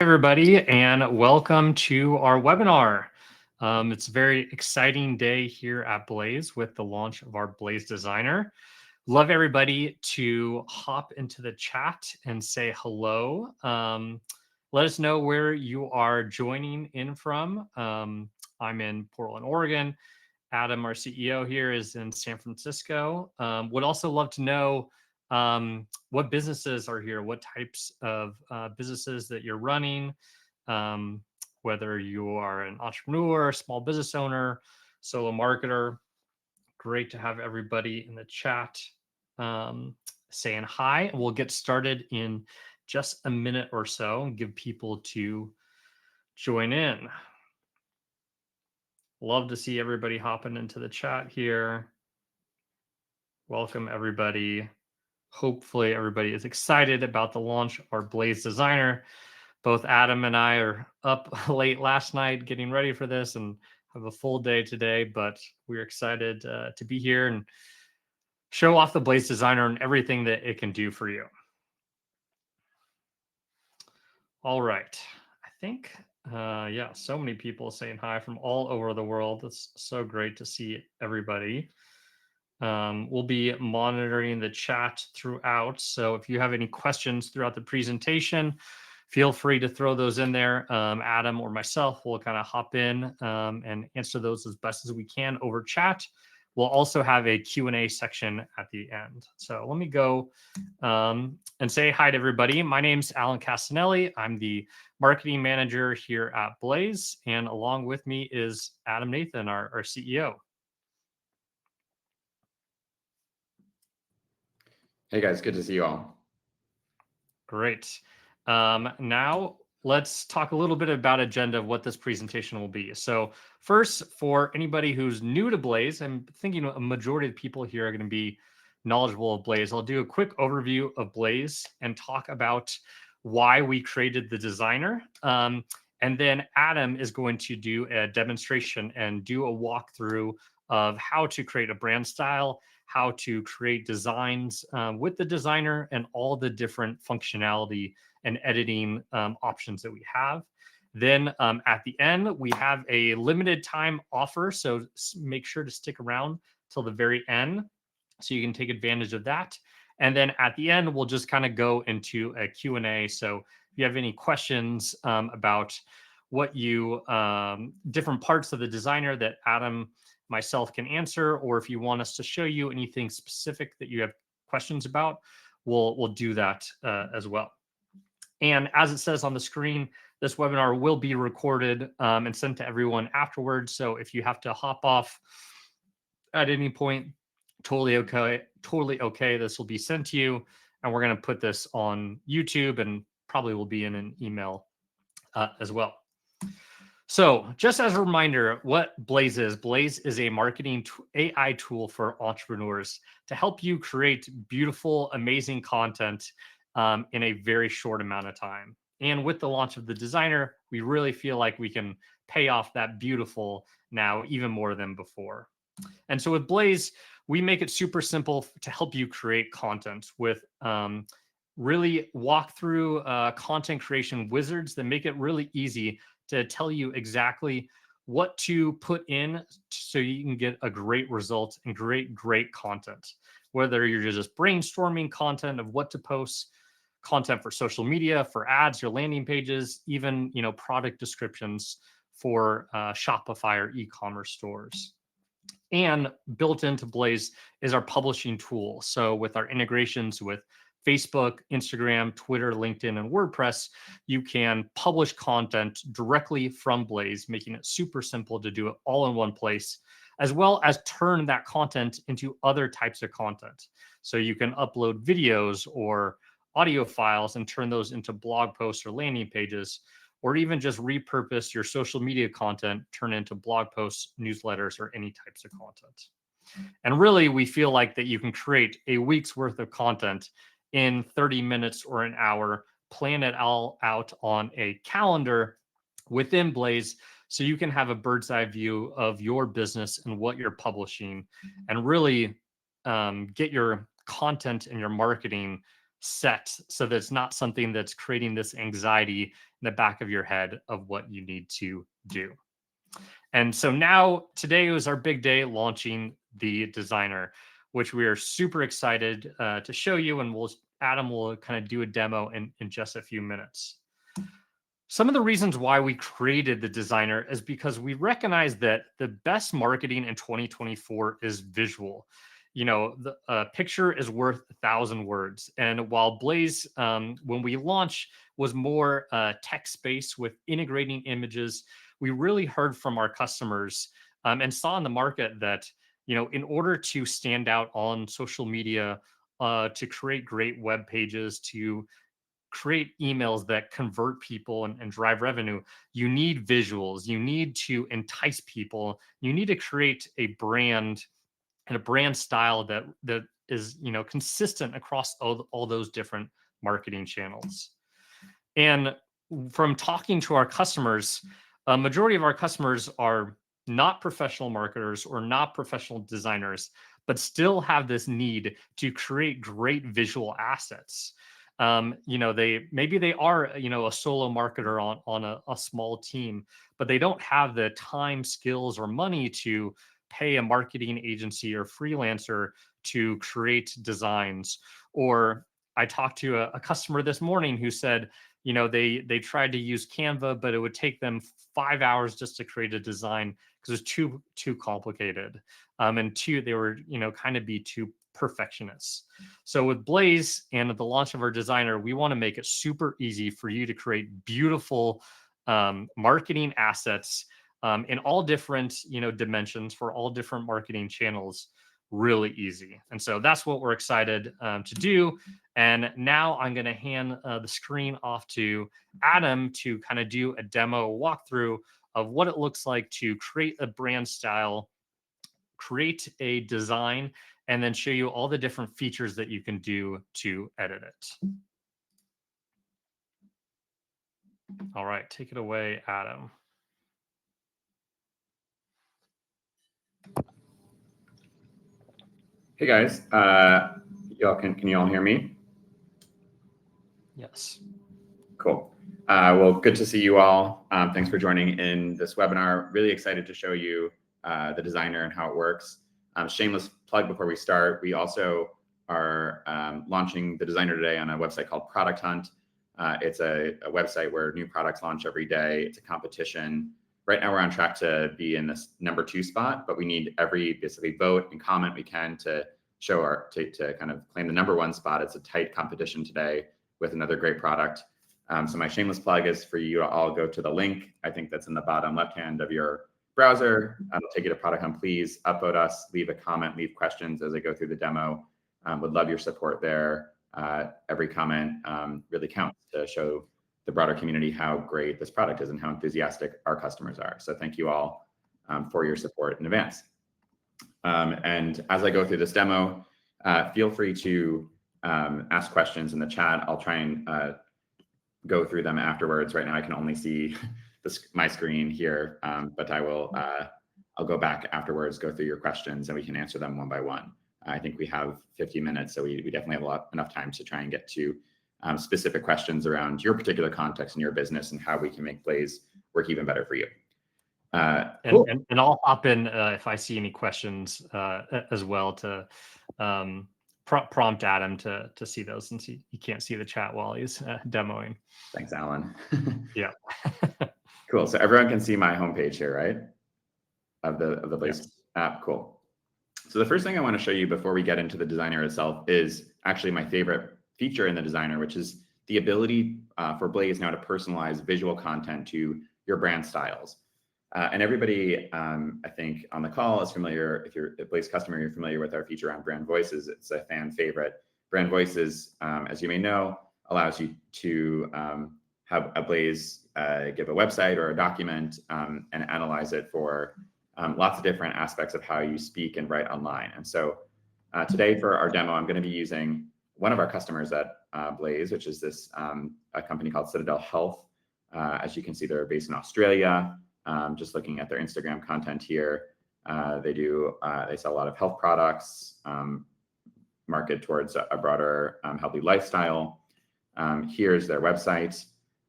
Everybody, and welcome to our webinar. It's a very exciting day here at Blaze with the launch of our Blaze Designer. Love everybody to hop into the chat and say hello. Let us know where you are joining in from. I'm in Portland, Oregon. Adam, our CEO here, is in San Francisco. Would also love to know what businesses are here, what types of businesses that you're running, um, whether you are an entrepreneur, small business owner, solo marketer. Great to have everybody in the chat saying hi. We'll get started in just a minute or so and give people to join in. Love to see everybody hopping into the chat here. Welcome, everybody. Hopefully, everybody is excited about the launch of our Blaze Designer. Both Adam and I are up late last night getting ready for this and have a full day today, but we're excited to be here and show off the Blaze Designer and everything that it can do for you. All right. I think, yeah, so many people saying hi from all over the world. It's so great to see everybody. We'll be monitoring the chat throughout. So if you have any questions throughout the presentation, feel free to throw those in there. Adam or myself will kind of hop in and answer those as best as we can over chat. We'll also have a Q&A section at the end. So let me go and say hi to everybody. My name's Alan Cassinelli. I'm the marketing manager here at Blaze. And along with me is Adam Nathan, our CEO. Hey guys, good to see you all. Great. Now let's talk a little bit about agenda of what this presentation will be. So first, for anybody who's new to Blaze, I'm thinking a majority of people here are going to be knowledgeable of Blaze. I'll do a quick overview of Blaze and talk about why we created the designer. And then Adam is going to do a demonstration and do a walkthrough of how to create a brand style, how to create designs with the designer, and all the different functionality and editing options that we have. Then at the end, we have a limited time offer. So make sure to stick around till the very end so you can take advantage of that. And then at the end, we'll just kind of go into a Q&A. So if you have any questions about what you, different parts of the designer that Adam, myself can answer, or if you want us to show you anything specific that you have questions about, we'll do that as well. And as it says on the screen, this webinar will be recorded and sent to everyone afterwards. So if you have to hop off at any point, totally okay. Totally okay. This will be sent to you, and we're going to put this on YouTube and probably will be in an email as well. So just as a reminder, what Blaze is a marketing AI tool for entrepreneurs to help you create beautiful, amazing content in a very short amount of time. And with the launch of the designer, we really feel like we can pay off that beautiful now even more than before. And so with Blaze, we make it super simple to help you create content with really walk through content creation wizards that make it really easy to tell you exactly what to put in so you can get a great result and great content. Whether you're just brainstorming content of what to post, content for social media, for ads, your landing pages, even product descriptions for Shopify or e-commerce stores. And built into Blaze is our publishing tool. So with our integrations with Facebook, Instagram, Twitter, LinkedIn, and WordPress, you can publish content directly from Blaze, making it super simple to do it all in one place, as well as turn that content into other types of content. So you can upload videos or audio files and turn those into blog posts or landing pages, or even just repurpose your social media content, turn into blog posts, newsletters, or any types of content. And really, we feel like that you can create a week's worth of content in 30 minutes or an hour, plan it all out on a calendar within Blaze so you can have a bird's eye view of your business and what you're publishing and really get your content and your marketing set so that it's not something that's creating this anxiety in the back of your head of what you need to do. And so now today was our big day launching the designer, which we are super excited to show you. And Adam will kind of do a demo in just a few minutes. Some of the reasons why we created the designer is because we recognize that the best marketing in 2024 is visual. The picture is worth 1,000 words. And while Blaze, when we launched, was more text-based with integrating images, we really heard from our customers and saw in the market that, in order to stand out on social media, to create great web pages, to create emails that convert people and drive revenue, you need visuals. You need to entice people. You need to create a brand and a brand style that is consistent across all those different marketing channels. And from talking to our customers, a majority of our customers are not professional marketers or not professional designers, but still have this need to create great visual assets. They are a solo marketer on a small team, but they don't have the time, skills, or money to pay a marketing agency or freelancer to create designs. Or I talked to a customer this morning who said, they tried to use Canva, but it would take them 5 hours just to create a design because it's too complicated. And two, they were kind of be too perfectionists. So with Blaze and the launch of our designer, we want to make it super easy for you to create beautiful marketing assets in all different dimensions for all different marketing channels, really easy. And so that's what we're excited to do. And now I'm going to hand the screen off to Adam to kind of do a demo walkthrough of what it looks like to create a brand style, create a design, and then show you all the different features that you can do to edit it. All right, take it away, Adam. Hey guys, can you all hear me? Yes. Cool. Well, good to see you all. Thanks for joining in this webinar. Really excited to show you the designer and how it works. Shameless plug before we start. We also are launching the designer today on a website called Product Hunt. It's a website where new products launch every day. It's a competition. Right now we're on track to be in this #2 spot, but we need every basically vote and comment we can to show to kind of claim the #1 spot. It's a tight competition today with another great product. So my shameless plug is for you to all go to the link. I think that's in the bottom left hand of your browser. It'll take you to Product Hunt. Please upvote us, leave a comment, leave questions as I go through the demo. Would love your support there. Every comment really counts to show the broader community how great this product is and how enthusiastic our customers are. So thank you all for your support in advance. And as I go through this demo, feel free to ask questions in the chat. I'll try and go through them afterwards. Right now I can only see my screen here, but I'll go back afterwards, go through your questions, and we can answer them one by one. I think we have 50 minutes, so we definitely have enough time to try and get to specific questions around your particular context in your business and how we can make Blaze work even better for you. Cool. And I'll hop in if I see any questions as well to prompt Adam to see those, since he can't see the chat while he's demoing. Thanks, Alan. Yeah. Cool. So everyone can see my homepage here, right? Of the Blaze app. Cool. So the first thing I want to show you before we get into the designer itself is actually my favorite feature in the designer, which is the ability for Blaze now to personalize visual content to your brand styles. And everybody, I think, on the call is familiar. If you're a Blaze customer, you're familiar with our feature on brand voices. It's a fan favorite. Brand voices, as you may know, allows you to have a Blaze give a website or a document and analyze it for lots of different aspects of how you speak and write online. And so today for our demo, I'm going to be using one of our customers at Blaze, which is this a company called Citadel Health. As you can see, they're based in Australia. Just looking at their Instagram content here, they sell a lot of health products, market towards a broader healthy lifestyle. Here's their website.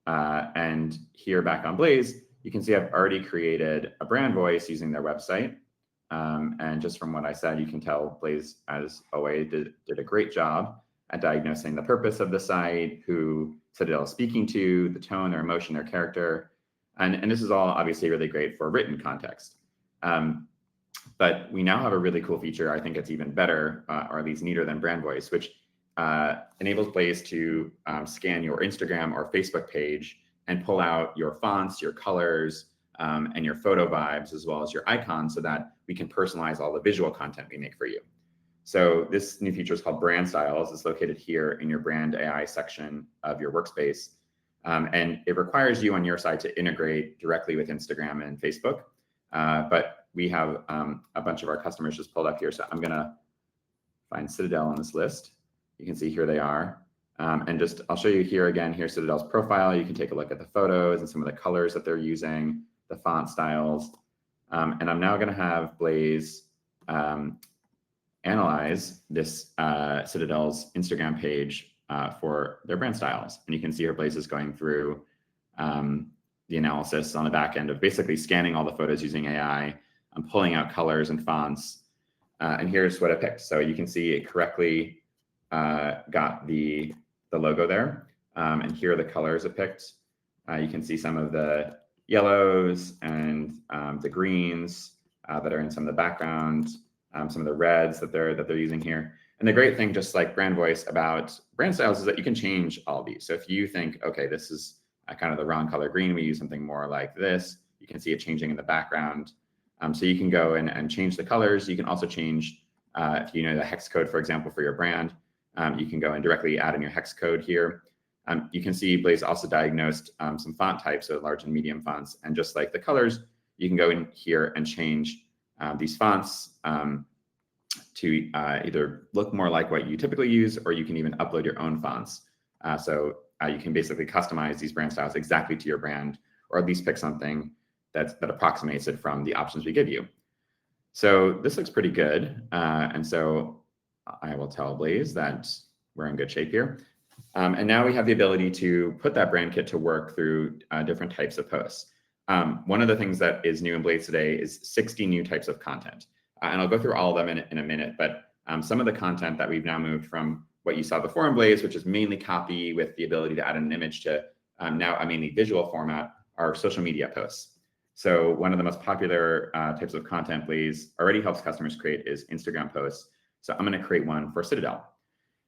And here back on Blaze, you can see I've already created a brand voice using their website. And just from what I said, you can tell Blaze, as always, did a great job at diagnosing the purpose of the site, who Citadel is speaking to, the tone, their emotion, their character. And this is all obviously really great for written context. But we now have a really cool feature. I think it's even better, or at least neater than brand voice, which enables Blaze to scan your Instagram or Facebook page and pull out your fonts, your colors, and your photo vibes, as well as your icons, so that we can personalize all the visual content we make for you. So this new feature is called Brand Styles. It's located here in your Brand AI section of your workspace. And it requires you on your side to integrate directly with Instagram and Facebook. But we have a bunch of our customers just pulled up here. So I'm gonna find Citadel on this list. You can see here they are. And just, I'll show you here again, here's Citadel's profile. You can take a look at the photos and some of the colors that they're using, the font styles. And I'm now gonna have Blaze analyze this Citadel's Instagram page for their brand styles. And you can see here Blaze is going through the analysis on the back end of basically scanning all the photos using AI. I'm pulling out colors and fonts. And here's what I picked. So you can see it correctly got the logo there. And here are the colors it picked. You can see some of the yellows and the greens that are in some of the background, some of the reds that they're using here. And the great thing, just like brand voice about brand styles, is that you can change all of these. So if you think, okay, this is kind of the wrong color green, we use something more like this, you can see it changing in the background. So you can go in and change the colors. You can also change, if you know the hex code, for example, for your brand, you can go and directly add in your hex code here. You can see Blaze also diagnosed some font types, so large and medium fonts. And just like the colors, you can go in here and change these fonts to either look more like what you typically use, or you can even upload your own fonts. So you can basically customize these brand styles exactly to your brand, or at least pick something that approximates it from the options we give you. So this looks pretty good. And so I will tell Blaze that we're in good shape here. And now we have the ability to put that brand kit to work through different types of posts. One of the things that is new in Blaze today is 60 new types of content. And I'll go through all of them in a minute, but some of the content that we've now moved from what you saw before in Blaze, which is mainly copy with the ability to add an image, to now a mainly visual format, are social media posts. So one of the most popular types of content Blaze already helps customers create is Instagram posts. So I'm going to create one for Citadel.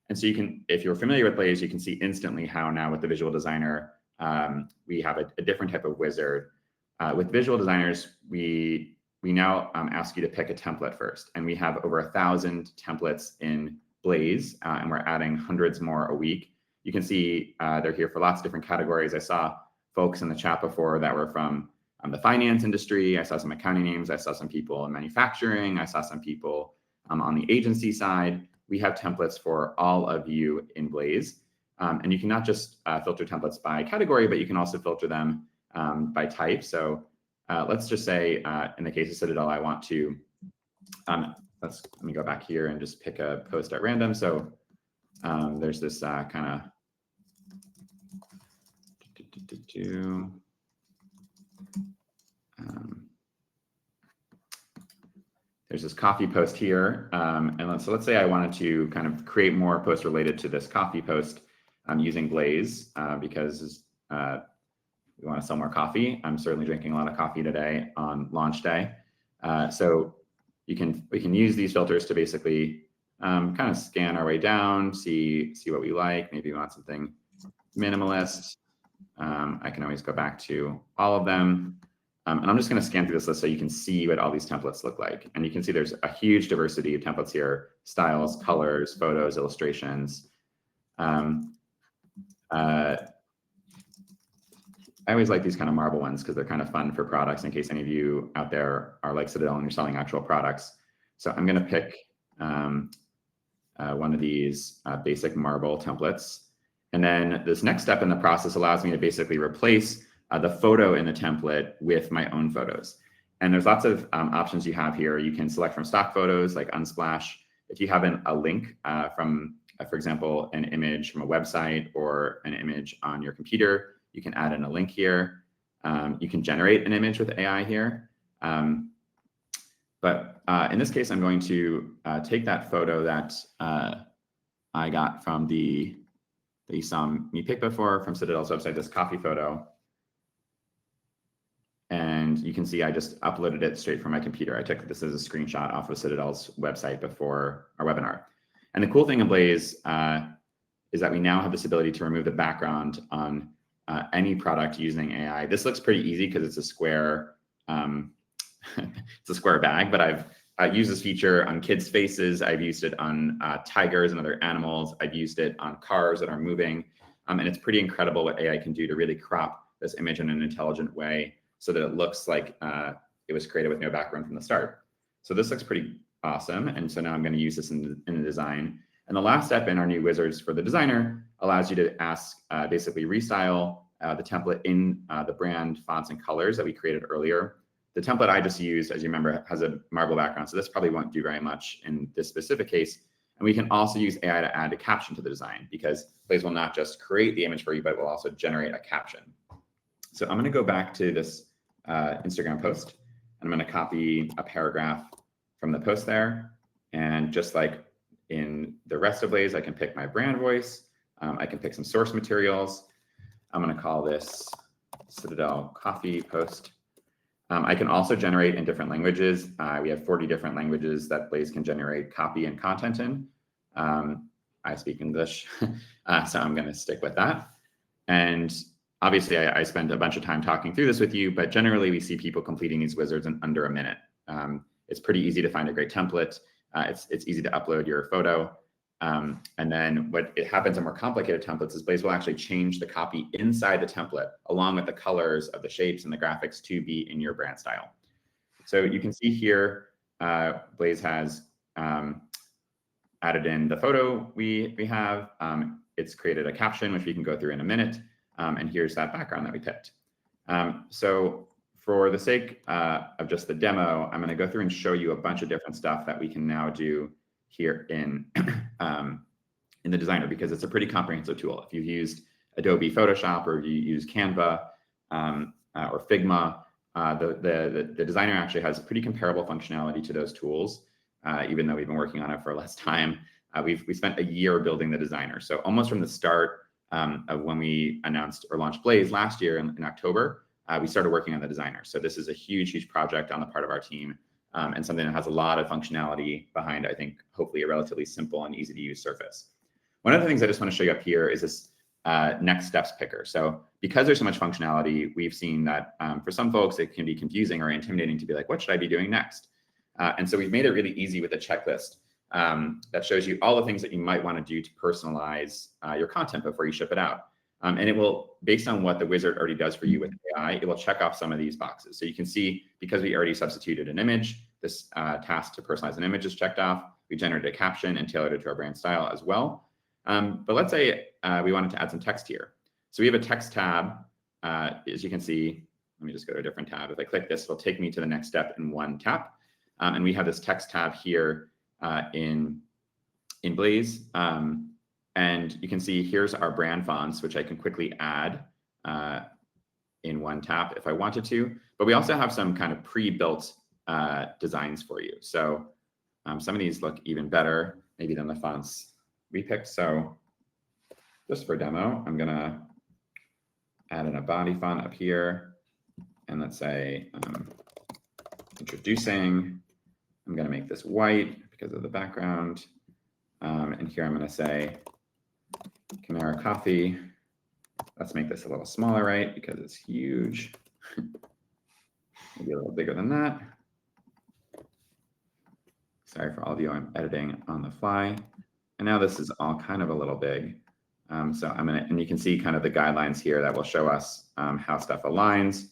And so you can, if you're familiar with Blaze, you can see instantly how now with the visual designer, we have a different type of wizard. With visual designers, we now ask you to pick a template first. And we have over 1,000 templates in Blaze, and we're adding hundreds more a week. You can see they're here for lots of different categories. I saw folks in the chat before that were from the finance industry. I saw some accounting names. I saw some people in manufacturing. I saw some people on the agency side. We have templates for all of you in Blaze. And you can not just filter templates by category, but you can also filter them by type. So let's just say in the case of Citadel, I want to, let me go back here and just pick a post at random. So there's this kind of, there's this coffee post here. So let's say I wanted to kind of create more posts related to this coffee post using Blaze because we want to sell more coffee. I'm certainly drinking a lot of coffee today on launch day. So we can use these filters to basically kind of scan our way down, see what we like. Maybe we want something minimalist. I can always go back to all of them. And I'm just going to scan through this list so you can see what all these templates look like. And you can see there's a huge diversity of templates here: styles, colors, photos, illustrations. I always like these kind of marble ones because they're kind of fun for products, in case any of you out there are like Citadel and you're selling actual products. So I'm going to pick one of these basic marble templates. And then this next step in the process allows me to basically replace the photo in the template with my own photos. And there's lots of options you have here. You can select from stock photos like Unsplash. if you have a link from, for example, an image from a website or an image on your computer, you can add in a link here. You can generate an image with AI here. But in this case, I'm going to take that photo that I got from that you saw me pick before from Citadel's website, this coffee photo. And you can see I just uploaded it straight from my computer. I took this as a screenshot off of Citadel's website before our webinar. And the cool thing in Blaze is that we now have this ability to remove the background on any product using AI. This looks pretty easy because it's a square, it's a square bag, but I've used this feature on kids' faces. I've used it on tigers and other animals. I've used it on cars that are moving. And it's pretty incredible what AI can do to really crop this image in an intelligent way so that it looks like it was created with no background from the start. So this looks pretty awesome. And so now I'm going to use this in the design. And the last step in our new wizards for the designer allows you to ask, basically restyle the template in the brand fonts and colors that we created earlier. The template I just used, as you remember, has a marble background, so this probably won't do very much in this specific case. And we can also use AI to add a caption to the design, because Blaze will not just create the image for you, but will also generate a caption. So I'm going to go back to this Instagram post, and I'm going to copy a paragraph from the post there. And just like in the rest of Blaze, I can pick my brand voice. I can pick some source materials. I'm going to call this Citadel Coffee Post. I can also generate in different languages. We have 40 different languages that Blaze can generate copy and content in. I speak English, so I'm going to stick with that. And obviously, I spent a bunch of time talking through this with you, but generally, we see people completing these wizards in under a minute. It's pretty easy to find a great template. It's easy to upload your photo. And then what happens in more complicated templates is Blaze will actually change the copy inside the template along with the colors of the shapes and the graphics to be in your brand style. So you can see here, Blaze has added in the photo we have. It's created a caption, which we can go through in a minute. And here's that background that we picked. So for the sake of just the demo, I'm going to go through and show you a bunch of different stuff that we can now do here in the designer, because it's a pretty comprehensive tool. If you've used Adobe Photoshop or you use Canva or Figma, the designer actually has pretty comparable functionality to those tools, even though we've been working on it for less time. We spent a year building the designer. So almost from the start of when we announced or launched Blaze last year in October, we started working on the designer. So this is a huge, huge project on the part of our team. And something that has a lot of functionality behind, I think, hopefully a relatively simple and easy to use surface. One of the things I just want to show you up here is this next steps picker. So because there's so much functionality, we've seen that for some folks, it can be confusing or intimidating to be like, what should I be doing next? And so we've made it really easy with a checklist that shows you all the things that you might want to do to personalize your content before you ship it out. And it will, based on what the wizard already does for you with AI, it will check off some of these boxes. So you can see, because we already substituted an image, this task to personalize an image is checked off. We generated a caption and tailored it to our brand style as well. But let's say we wanted to add some text here. So we have a text tab, as you can see. Let me just go to a different tab. If I click this, it'll take me to the next step in one tap. And we have this text tab here in Blaze. And you can see here's our brand fonts, which I can quickly add in one tap if I wanted to. But we also have some kind of pre-built designs for you. So some of these look even better, maybe than the fonts we picked. So just for demo, I'm going to add in a body font up here. And let's say introducing. I'm going to make this white because of the background. And here I'm going to say Chimera Coffee. Let's make this a little smaller, right? Because it's huge. Maybe a little bigger than that. Sorry for all of you, I'm editing on the fly. And now this is all kind of a little big. So I'm gonna, and you can see kind of the guidelines here that will show us how stuff aligns.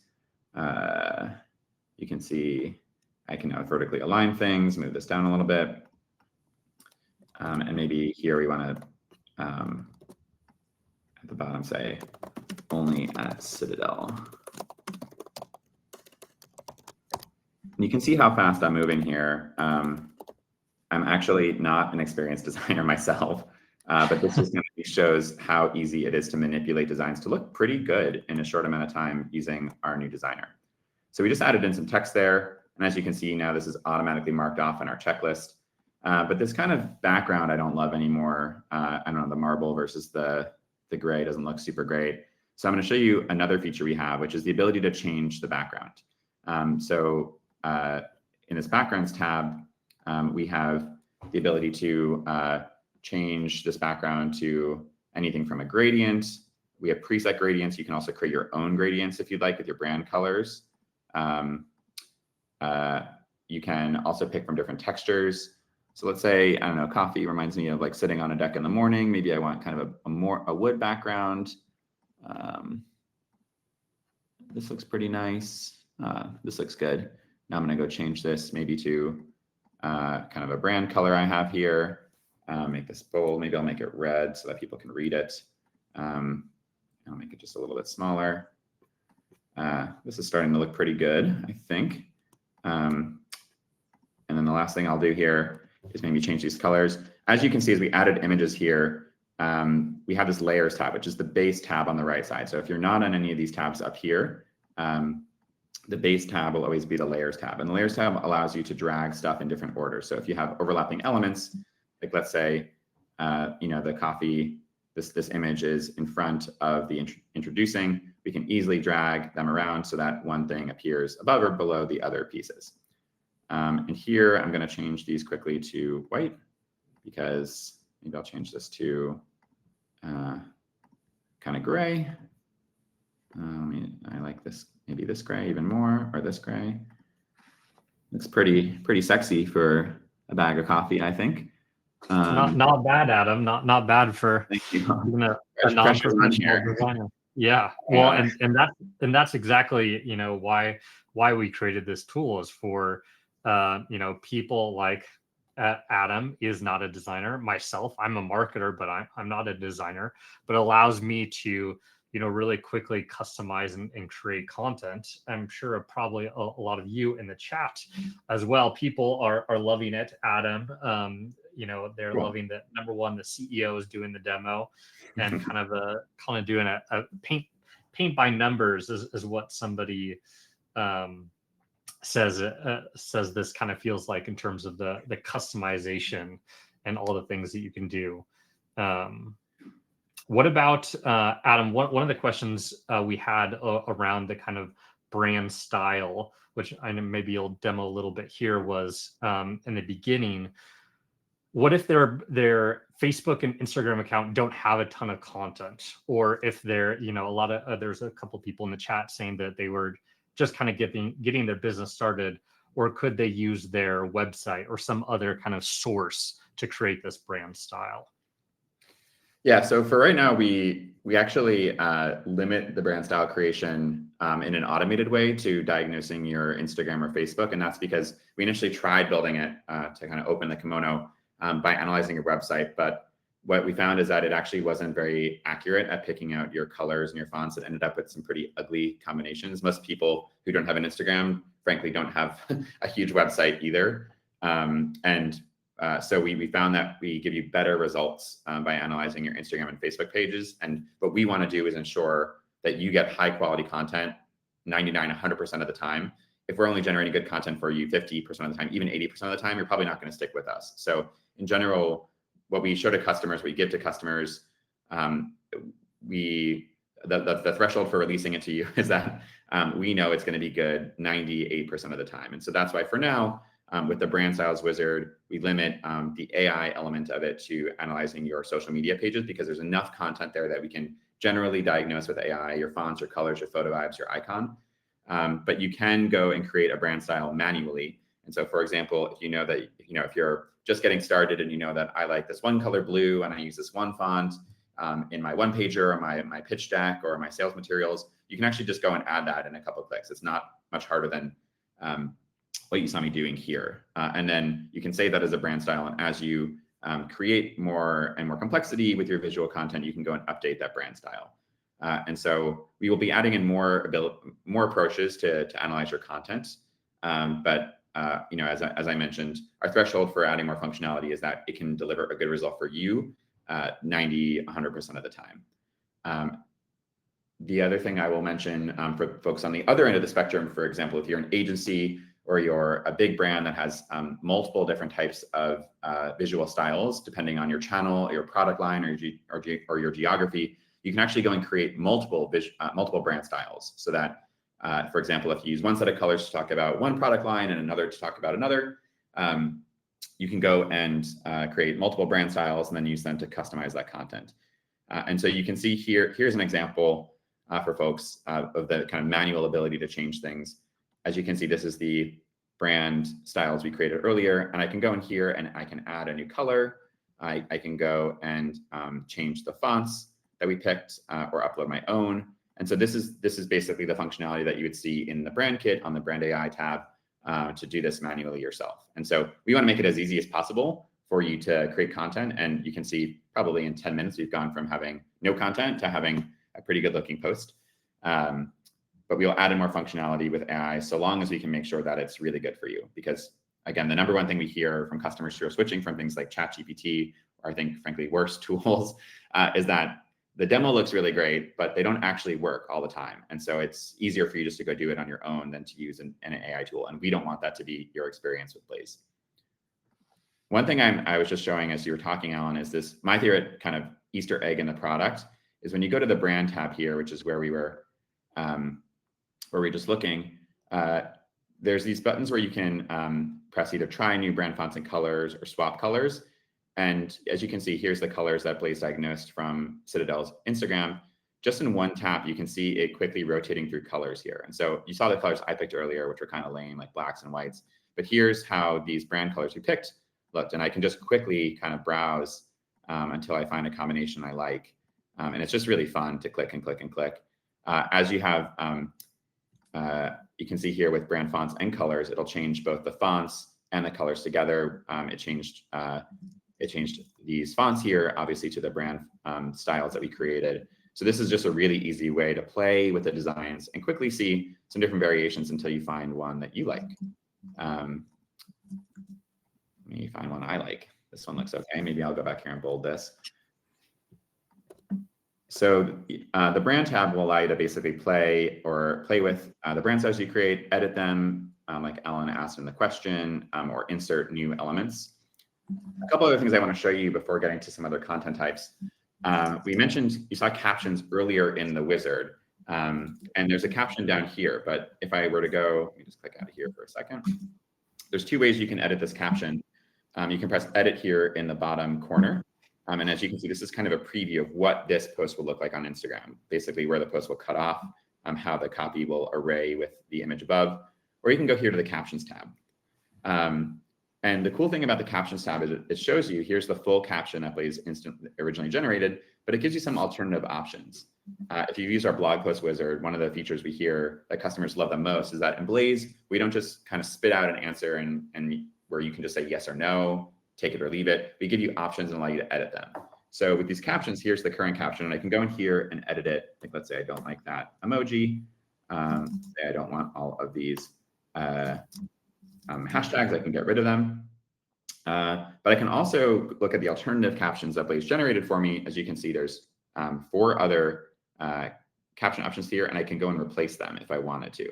You can see I can now vertically align things, move this down a little bit. And maybe here we want to, at the bottom, say only at Citadel. And you can see how fast I'm moving here. I'm actually not an experienced designer myself, but this just kind of shows how easy it is to manipulate designs to look pretty good in a short amount of time using our new designer. So we just added in some text there. And as you can see now, this is automatically marked off in our checklist. But this kind of background I don't love anymore. I don't know, the marble versus the gray doesn't look super great. So I'm going to show you another feature we have, which is the ability to change the background. In this backgrounds tab, we have the ability to change this background to anything from a gradient. We have preset gradients. You can also create your own gradients if you'd like with your brand colors. You can also pick from different textures. So let's say, I don't know, coffee reminds me of like sitting on a deck in the morning. Maybe I want kind of a wood background. This looks pretty nice. This looks good. Now I'm going to go change this maybe to kind of a brand color I have here. Make this bold. Maybe I'll make it red so that people can read it. I'll make it just a little bit smaller. This is starting to look pretty good, I think. And then the last thing I'll do here is maybe change these colors. As you can see, as we added images here, we have this layers tab, which is the base tab on the right side. So if you're not on any of these tabs up here, the base tab will always be the layers tab. And the layers tab allows you to drag stuff in different orders. So if you have overlapping elements, like let's say, the coffee, this image is in front of the introducing, we can easily drag them around so that one thing appears above or below the other pieces. And here I'm going to change these quickly to white, because maybe I'll change this to kind of gray. I like this, maybe this gray even more, or this gray. Looks pretty sexy for a bag of coffee, I think. Not bad, Adam. Not bad for Thank you. even a non-professional designer. Yeah. Well, and that's exactly why we created this tool, is for people like Adam is not a designer. Myself, I'm a marketer, but I'm not a designer. But it allows me to really quickly customize and create content. I'm sure probably a lot of you in the chat as well. People are loving it. Adam, they're Cool. loving that. Number one, the CEO is doing the demo, and kind of doing a paint by numbers is what somebody says this kind of feels like in terms of the customization and all the things that you can do. What about Adam? One of the questions we had around the kind of brand style, which I know maybe you'll demo a little bit here, was in the beginning. What if their Facebook and Instagram account don't have a ton of content, or if they're there's a couple people in the chat saying that they were just kind of getting their business started, or could they use their website or some other kind of source to create this brand style? Yeah, so for right now, we actually limit the brand style creation in an automated way to diagnosing your Instagram or Facebook. And that's because we initially tried building it to kind of open the kimono by analyzing your website. But what we found is that it actually wasn't very accurate at picking out your colors and your fonts. It ended up with some pretty ugly combinations. Most people who don't have an Instagram, frankly, don't have a huge website either. So we found that we give you better results by analyzing your Instagram and Facebook pages. And what we want to do is ensure that you get high quality content 99, 100% of the time. If we're only generating good content for you 50% of the time, even 80% of the time, you're probably not going to stick with us. So in general, what we show to customers, we give to customers, the threshold for releasing it to you is that we know it's going to be good 98% of the time. And so that's why for now, with the brand styles wizard, we limit the AI element of it to analyzing your social media pages, because there's enough content there that we can generally diagnose with AI, your fonts, your colors, your photo vibes, your icon. But you can go and create a brand style manually. And so, for example, if if you're just getting started and you know that I like this one color blue and I use this one font in my one pager or my pitch deck or my sales materials, you can actually just go and add that in a couple of clicks. It's not much harder than what you saw me doing here. And then you can save that as a brand style. And as you create more and more complexity with your visual content, you can go and update that brand style. And so we will be adding in more approaches to analyze your content. But as I mentioned, our threshold for adding more functionality is that it can deliver a good result for you 90, 100% of the time. The other thing I will mention for folks on the other end of the spectrum, for example, if you're an agency or you're a big brand that has multiple different types of visual styles, depending on your channel, your product line, or your geography, you can actually go and create multiple brand styles. So that, for example, if you use one set of colors to talk about one product line and another to talk about another, you can go and create multiple brand styles and then use them to customize that content. And so you can see here's an example for folks of the kind of manual ability to change things. As you can see, this is the brand styles we created earlier, and I can go in here and I can add a new color. I can go and change the fonts that we picked or upload my own. And so this is basically the functionality that you would see in the brand kit on the brand AI tab to do this manually yourself. And so we want to make it as easy as possible for you to create content. And you can see probably in 10 minutes, we've gone from having no content to having a pretty good looking post. But we'll add in more functionality with AI so long as we can make sure that it's really good for you. Because again, the number one thing we hear from customers who are switching from things like ChatGPT, or I think frankly worse tools, is that the demo looks really great, but they don't actually work all the time. And so it's easier for you just to go do it on your own than to use an AI tool. And we don't want that to be your experience with Blaze. One thing I was just showing as you were talking, Alan, is this, my favorite kind of Easter egg in the product is when you go to the brand tab here, which is where we were just looking, there's these buttons where you can press either try new brand fonts and colors or swap colors. And as you can see, here's the colors that Blaze diagnosed from Citadel's Instagram. Just in one tap, you can see it quickly rotating through colors here. And so you saw the colors I picked earlier, which were kind of lame, like blacks and whites. But here's how these brand colors we picked looked. And I can just quickly kind of browse until I find a combination I like. And it's just really fun to click and click and click. As you have, you can see here with brand fonts and colors, it'll change both the fonts and the colors together. It changed these fonts here, obviously, to the brand styles that we created. So this is just a really easy way to play with the designs and quickly see some different variations until you find one that you like. Let me find one I like. This one looks okay. Maybe I'll go back here and bold this. So the brand tab will allow you to basically play with the brand styles you create, edit them, like Alan asked in the question, or insert new elements. A couple other things I want to show you before getting to some other content types. We mentioned, you saw captions earlier in the wizard, and there's a caption down here, but if I were to go, let me just click out of here for a second. There's two ways you can edit this caption. You can press edit here in the bottom corner. And as you can see, this is kind of a preview of what this post will look like on Instagram, basically where the post will cut off, how the copy will array with the image above, or you can go here to the captions tab. And the cool thing about the captions tab is it shows you, here's the full caption that Blaze originally generated, but it gives you some alternative options. If you've used our blog post wizard, one of the features we hear that customers love the most is that in Blaze, we don't just kind of spit out an answer and where you can just say yes or no, take it or leave it. We give you options and allow you to edit them. So with these captions, here's the current caption, and I can go in here and edit it. Like, let's say I don't like that emoji. Say I don't want all of these hashtags. I can get rid of them. But I can also look at the alternative captions that Blaze generated for me. As you can see, there's 4 other caption options here, and I can go and replace them if I wanted to.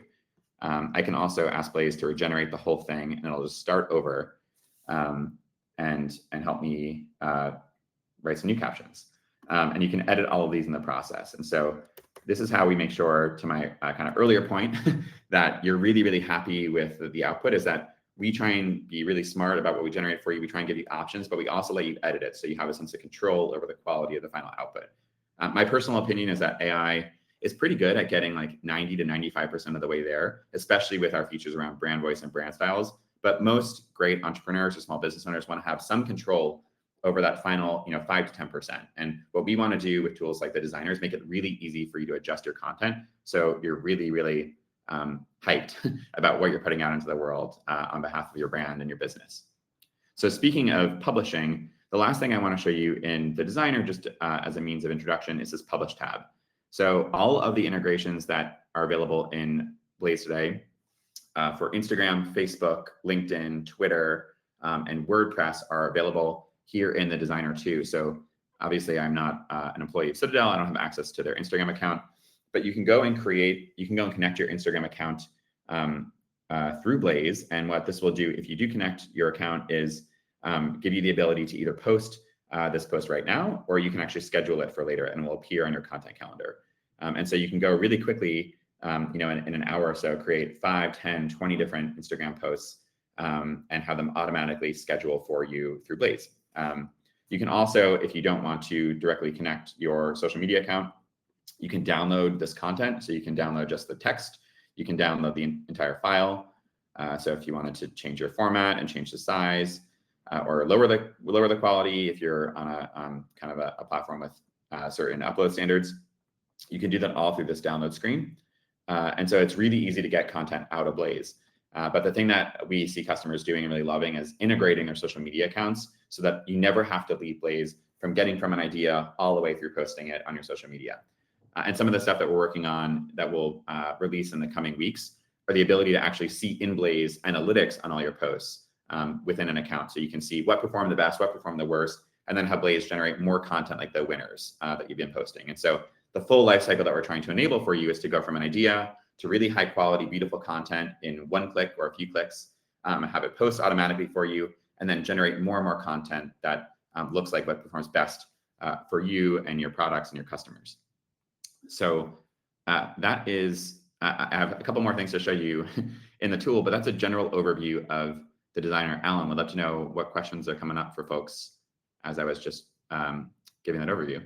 I can also ask Blaze to regenerate the whole thing, and it'll just start over and help me write some new captions. And you can edit all of these in the process. And so this is how we make sure, to my kind of earlier point, that you're really, really happy with the output, is that we try and be really smart about what we generate for you. We try and give you options, but we also let you edit it so you have a sense of control over the quality of the final output. My personal opinion is that AI is pretty good at getting like 90 to 95% of the way there, especially with our features around brand voice and brand styles. But most great entrepreneurs or small business owners want to have some control over that final, 5 to 10%. And what we want to do with tools like the designer is make it really easy for you to adjust your content. So you're really, really hyped about what you're putting out into the world on behalf of your brand and your business. So speaking of publishing, the last thing I want to show you in the designer, just as a means of introduction, is this publish tab. So all of the integrations that are available in Blaze today for Instagram, Facebook, LinkedIn, Twitter, and WordPress are available here in the designer too. So obviously I'm not an employee of Citadel. I don't have access to their Instagram account, but you can go and connect your Instagram account through Blaze. And what this will do, if you do connect your account, is give you the ability to either post this post right now, or you can actually schedule it for later and it will appear on your content calendar. And so you can go really quickly, in an hour or so, create 5, 10, 20 different Instagram posts and have them automatically schedule for you through Blaze. You can also, if you don't want to directly connect your social media account, you can download this content. So you can download just the text. You can download the entire file. So if you wanted to change your format and change the size, or lower the quality, if you're on a kind of a platform with certain upload standards, you can do that all through this download screen. And so it's really easy to get content out of Blaze. But the thing that we see customers doing and really loving is integrating their social media accounts so that you never have to leave Blaze from getting from an idea all the way through posting it on your social media. And some of the stuff that we're working on that we'll release in the coming weeks are the ability to actually see in Blaze analytics on all your posts within an account. So you can see what performed the best, what performed the worst, and then have Blaze generate more content like the winners that you've been posting. And so the full life cycle that we're trying to enable for you is to go from an idea to really high quality, beautiful content in one click or a few clicks, and have it post automatically for you, and then generate more and more content that looks like what performs best for you and your products and your customers. So that is, I have a couple more things to show you in the tool, but that's a general overview of the designer. Alan, would love to know what questions are coming up for folks as I was just giving that overview.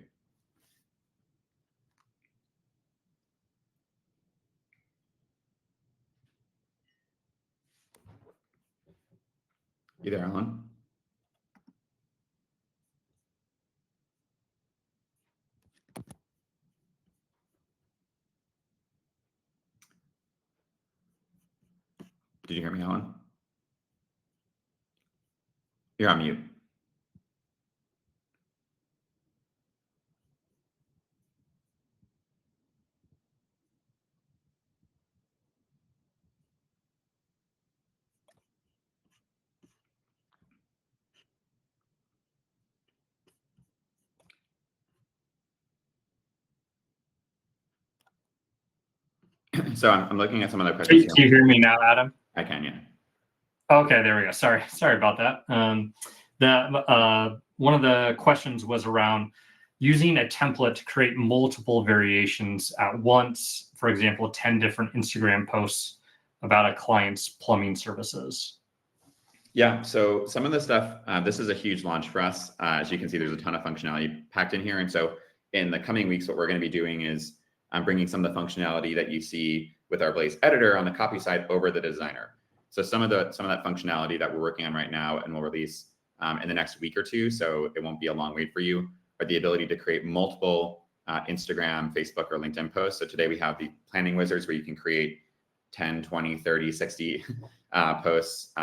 You there, Alan? Did you hear me, Alan? You're on mute. So I'm looking at some other questions. Do you hear me now, Adam? I can, yeah. Okay, there we go. Sorry about that. One of the questions was around using a template to create multiple variations at once. For example, 10 different Instagram posts about a client's plumbing services. Yeah, so some of the stuff, this is a huge launch for us. As you can see, there's a ton of functionality packed in here. And so in the coming weeks, what we're going to be doing is bringing some of the functionality that you see with our Blaze editor on the copy side over the designer. So some of that functionality that we're working on right now and we'll release in the next week or two, so it won't be a long wait for you, are the ability to create multiple Instagram, Facebook, or LinkedIn posts. So today we have the planning wizards where you can create 10, 20, 30, 60 posts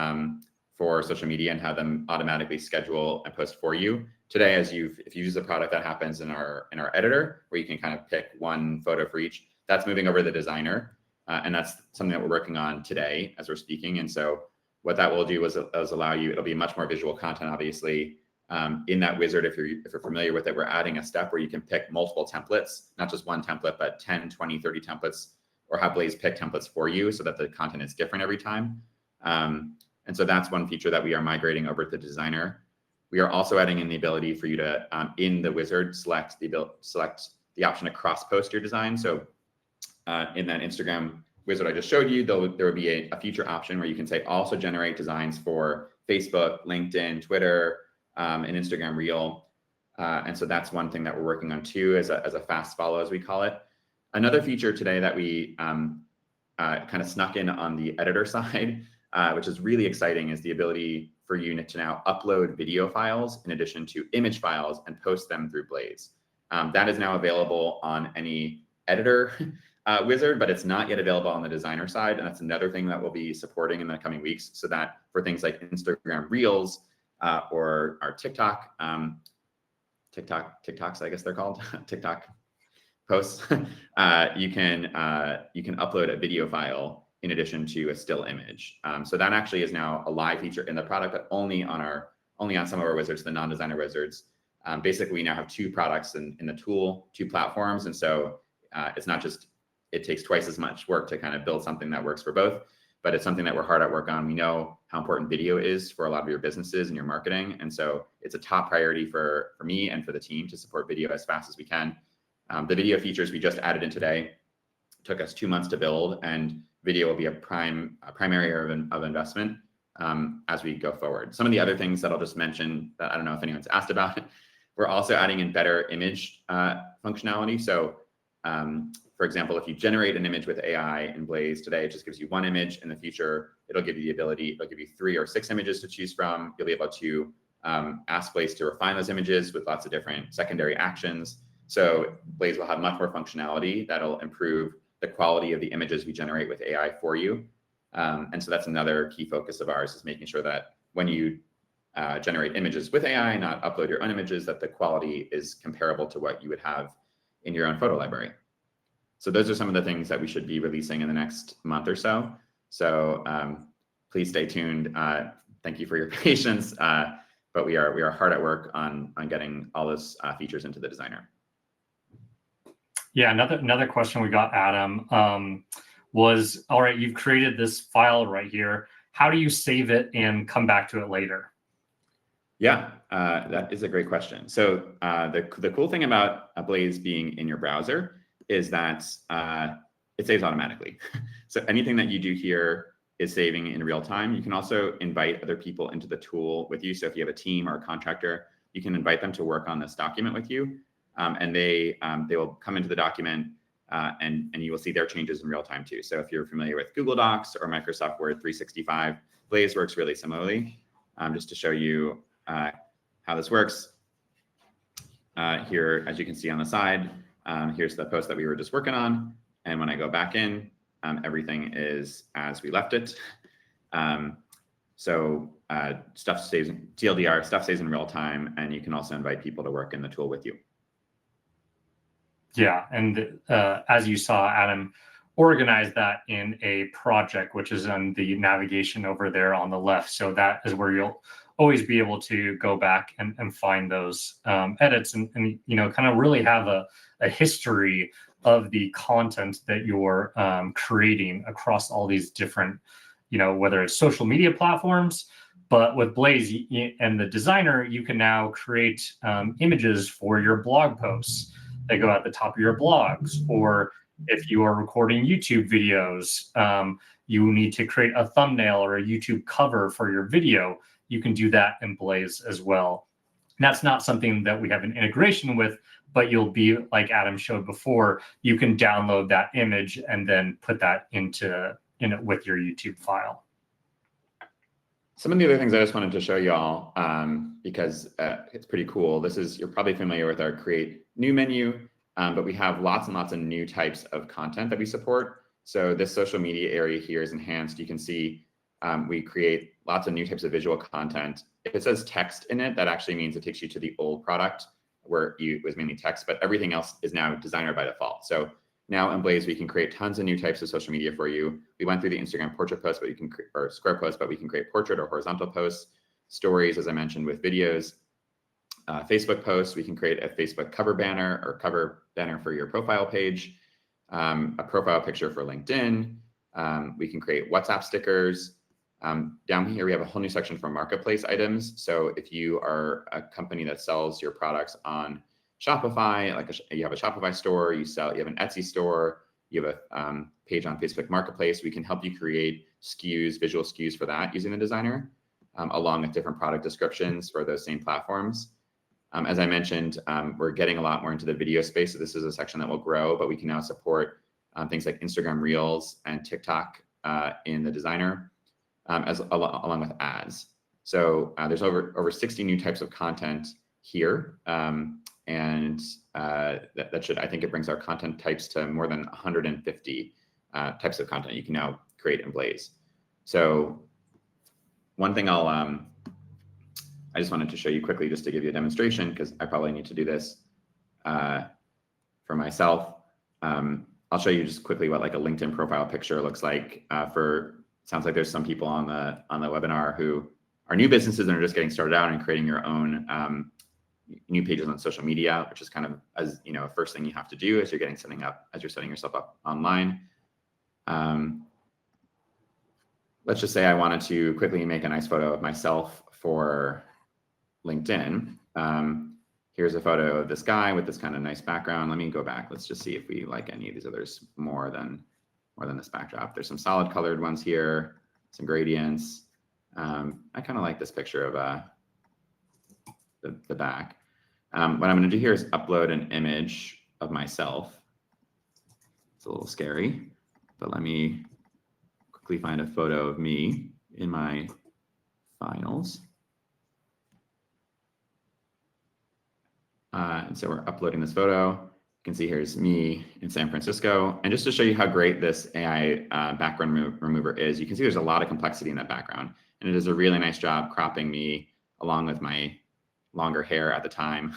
for social media and have them automatically schedule and post for you. Today, if you use the product, that happens in our editor, where you can kind of pick one photo for each. That's moving over to the designer, and that's something that we're working on today as we're speaking. And so what that will do is allow you, it'll be much more visual content, obviously. In that wizard, if you're familiar with it, we're adding a step where you can pick multiple templates, not just one template, but 10, 20, 30 templates, or have Blaze pick templates for you so that the content is different every time. And so that's one feature that we are migrating over to the designer. We are also adding in the ability for you to, in the wizard, select the option to cross-post your design. So in that Instagram wizard I just showed you, there would be a future option where you can say also generate designs for Facebook, LinkedIn, Twitter, and Instagram Reel. And so that's one thing that we're working on too, as a fast follow, as we call it. Another feature today that we kind of snuck in on the editor side, which is really exciting, is the ability for you to now upload video files in addition to image files and post them through Blaze. That is now available on any editor wizard, but it's not yet available on the designer side. And that's another thing that we'll be supporting in the coming weeks, so that for things like Instagram Reels or our TikToks, I guess they're called, TikTok posts, you can upload a video file in addition to a still image. So that actually is now a live feature in the product, but only on some of our wizards, the non-designer wizards. Basically, we now have 2 products in the tool, 2 platforms. And so it's not just, it takes twice as much work to kind of build something that works for both, but it's something that we're hard at work on. We know how important video is for a lot of your businesses and your marketing. And so it's a top priority for me and for the team to support video as fast as we can. The video features we just added in today took us 2 months to build, and video will be a primary area of investment as we go forward. Some of the other things that I'll just mention that I don't know if anyone's asked about, we're also adding in better image functionality. So for example, if you generate an image with AI in Blaze today, it just gives you 1 image. In the future, it'll give you the ability, it'll give you 3 or 6 images to choose from. You'll be able to ask Blaze to refine those images with lots of different secondary actions. So Blaze will have much more functionality that'll improve the quality of the images we generate with AI for you. And so that's another key focus of ours, is making sure that when you generate images with AI, not upload your own images, that the quality is comparable to what you would have in your own photo library. So those are some of the things that we should be releasing in the next month or so. So please stay tuned. Thank you for your patience, but we are hard at work on getting all those features into the designer. Yeah, another question we got, Adam, was, all right, you've created this file right here. How do you save it and come back to it later? Yeah, that is a great question. So the cool thing about Blaze being in your browser is that it saves automatically. So anything that you do here is saving in real time. You can also invite other people into the tool with you. So if you have a team or a contractor, you can invite them to work on this document with you, and they will come into the document and you will see their changes in real time too. So if you're familiar with Google Docs or Microsoft Word 365, Blaze works really similarly. Just to show you how this works, here, as you can see on the side, here's the post that we were just working on. And when I go back in, everything is as we left it. So stuff stays, TLDR, stuff stays in real time, and you can also invite people to work in the tool with you. Yeah, and as you saw, Adam organized that in a project, which is on the navigation over there on the left. So that is where you'll always be able to go back and find those edits and you know, kind of really have a history of the content that you're creating across all these different, you know, whether it's social media platforms. But with Blaze and the designer, you can now create images for your blog posts that go at the top of your blogs. Or if you are recording YouTube videos, you need to create a thumbnail or a YouTube cover for your video. You can do that in Blaze as well. And that's not something that we have an integration with, but you'll be, like Adam showed before, you can download that image and then put that in it with your YouTube file. Some of the other things I just wanted to show you all, because it's pretty cool. You're probably familiar with our Create New menu, but we have lots and lots of new types of content that we support. So this social media area here is enhanced. You can see we create lots of new types of visual content. If it says text in it, that actually means it takes you to the old product where it was mainly text, but everything else is now designer by default. So now in Blaze, we can create tons of new types of social media for you. We went through the Instagram portrait post, but you can or square post, but we can create portrait or horizontal posts, stories, as I mentioned, with videos, Facebook posts. We can create a Facebook cover banner for your profile page, a profile picture for LinkedIn. We can create WhatsApp stickers. Down here, we have a whole new section for marketplace items. So if you are a company that sells your products on Shopify, you have a Shopify store, you have an Etsy store, you have a page on Facebook Marketplace, we can help you create SKUs, visual SKUs for that using the designer, along with different product descriptions for those same platforms. As I mentioned, we're getting a lot more into the video space, so this is a section that will grow, but we can now support things like Instagram Reels and TikTok in the designer, along with ads. So there's over 60 new types of content here. And that should, I think it brings our content types to more than 150 types of content you can now create in Blaze. So one thing I just wanted to show you quickly just to give you a demonstration, because I probably need to do this for myself. I'll show you just quickly what like a LinkedIn profile picture looks like sounds like there's some people on the webinar who are new businesses and are just getting started out and creating your own new pages on social media, which is kind of, as you know, first thing you have to do as you're setting yourself up online. Let's just say I wanted to quickly make a nice photo of myself for LinkedIn. Here's a photo of this guy with this kind of nice background. Let me go back. Let's just see if we like any of these others more than this backdrop. There's some solid colored ones here, some gradients. I kind of like this picture of the back. What I'm going to do here is upload an image of myself. It's a little scary, but let me quickly find a photo of me in my files. And so we're uploading this photo. You can see here's me in San Francisco. And just to show you how great this AI background remover is, you can see there's a lot of complexity in that background. And it does a really nice job cropping me along with my longer hair at the time.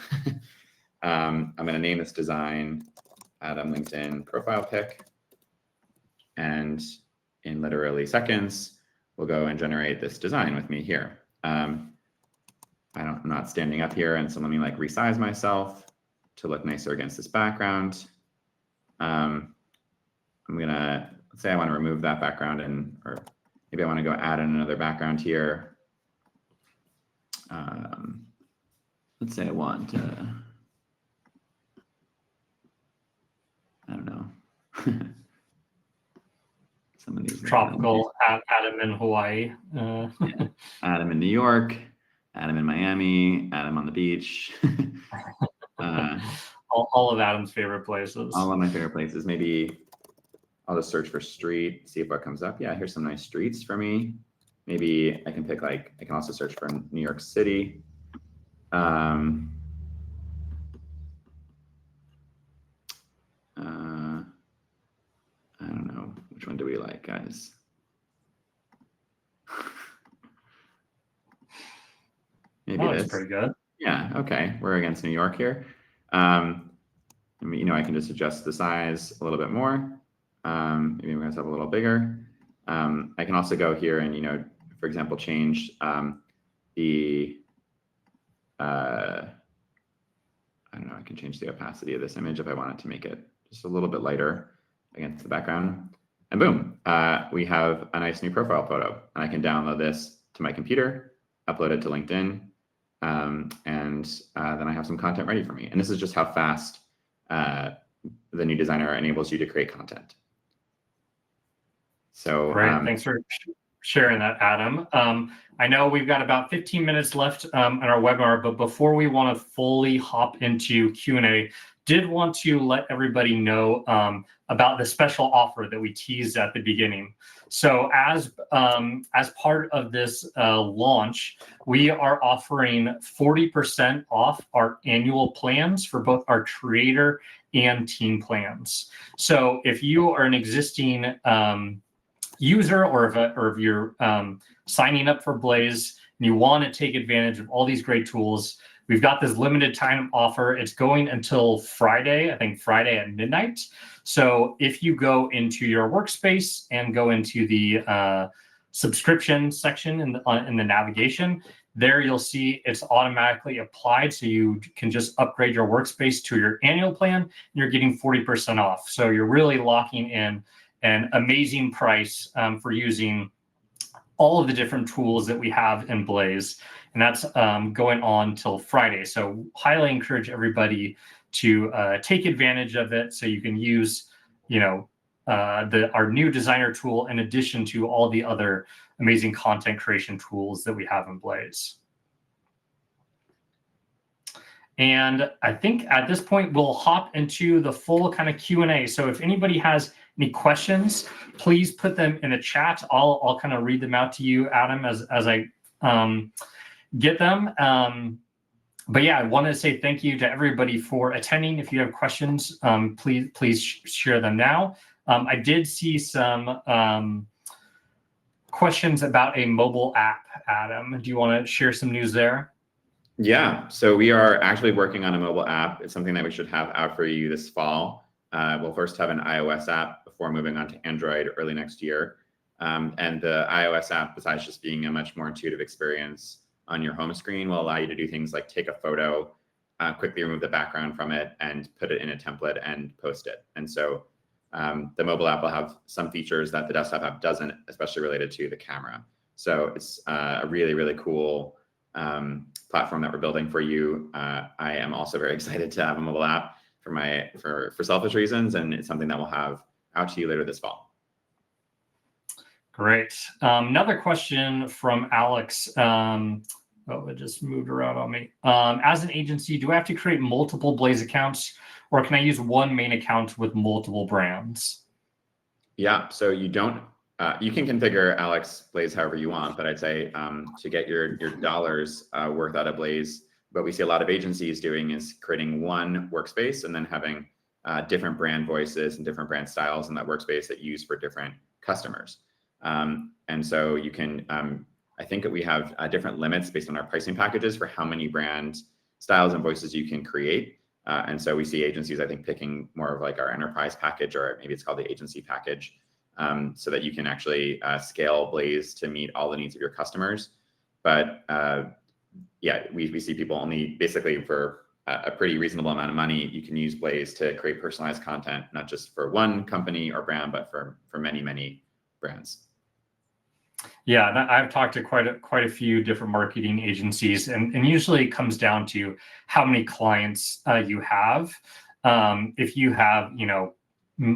I'm going to name this design Adam LinkedIn profile pic. And in literally seconds, we'll go and generate this design with me here. I'm not standing up here, and so let me like resize myself to look nicer against this background. I'm gonna, let's say I want to remove that background, or maybe I want to go add in another background here. Let's say I want, I don't know. Some of these tropical Adam in Hawaii. Yeah. Adam in New York, Adam in Miami, Adam on the beach. All of Adam's favorite places. All of my favorite places. Maybe I'll just search for street, see if what comes up. Yeah, here's some nice streets for me. Maybe I can pick I can also search for New York City. I don't know. Which one do we like, guys? Maybe that's this. Pretty good. Yeah, okay. We're against New York here. You know, I can just adjust the size a little bit more. Maybe I'm going to have a little bigger. I can also go here and, you know, for example, change the, I don't know, I can change the opacity of this image if I wanted to make it just a little bit lighter against the background. And boom, we have a nice new profile photo. And I can download this to my computer, upload it to LinkedIn, and then I have some content ready for me. And this is just how fast the new designer enables you to create content. So great, thanks for sharing that, Adam. I know we've got about 15 minutes left in our webinar, but before we want to fully hop into Q&A, did want to let everybody know about the special offer that we teased at the beginning. So as part of this launch, we are offering 40% off our annual plans for both our creator and team plans. So if you are an existing user, or if you're signing up for Blaze and you want to take advantage of all these great tools, we've got this limited time offer. It's going until Friday, I think Friday at midnight. So if you go into your workspace and go into the subscription section in the navigation, there you'll see it's automatically applied. So you can just upgrade your workspace to your annual plan, and you're getting 40% off. So you're really locking in an amazing price for using all of the different tools that we have in Blaze. And that's going on till Friday. So highly encourage everybody to take advantage of it, so you can use, you know, our new designer tool in addition to all the other amazing content creation tools that we have in Blaze. And I think at this point, we'll hop into the full kind of Q&A. So if anybody has any questions, please put them in the chat. I'll kind of read them out to you, Adam, as I get them. But yeah, I want to say thank you to everybody for attending. If you have questions, please share them now. I did see some questions about a mobile app, Adam. Do you want to share some news there? Yeah, so we are actually working on a mobile app. It's something that we should have out for you this fall. We'll first have an iOS app before moving on to Android early next year. And the iOS app, besides just being a much more intuitive experience on your home screen, will allow you to do things like take a photo, quickly remove the background from it, and put it in a template and post it. And so the mobile app will have some features that the desktop app doesn't, especially related to the camera. So it's a really, really cool platform that we're building for you. I am also very excited to have a mobile app for selfish reasons, and it's something that we'll have out to you later this fall. Great. Another question from Alex. Oh, it just moved around on me. As an agency, do I have to create multiple Blaze accounts, or can I use one main account with multiple brands? Yeah, so you don't. You can configure Alex Blaze however you want, but I'd say to get your dollars worth out of Blaze, what we see a lot of agencies doing is creating one workspace and then having different brand voices and different brand styles in that workspace that you use for different customers. And so you can, I think that we have different limits based on our pricing packages for how many brand styles and voices you can create. And so we see agencies, I think, picking more of like our enterprise package, or maybe it's called the agency package, so that you can actually scale Blaze to meet all the needs of your customers. But yeah, we see people only basically for a pretty reasonable amount of money, you can use Blaze to create personalized content, not just for one company or brand, but for many, many brands. Yeah, I've talked to quite a few different marketing agencies, and usually it comes down to how many clients you have. If you have,